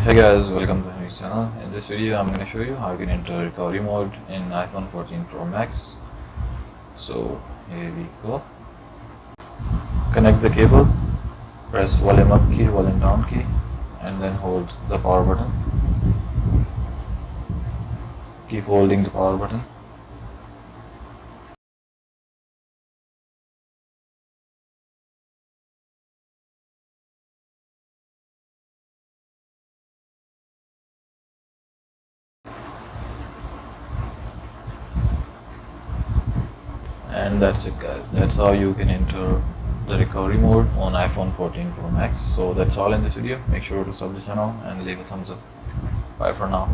Hey guys, welcome to my channel. In this video, I'm going to show you how you can enter recovery mode in iPhone 14 Pro Max. So here we go. Connect the cable, press volume up key, volume down key, and then hold the power button. Keep holding the power button. And that's it guys. That's how you can enter the recovery mode on iPhone 14 Pro Max. So that's all in this video. Make sure to sub the channel and leave a thumbs up. Bye for now.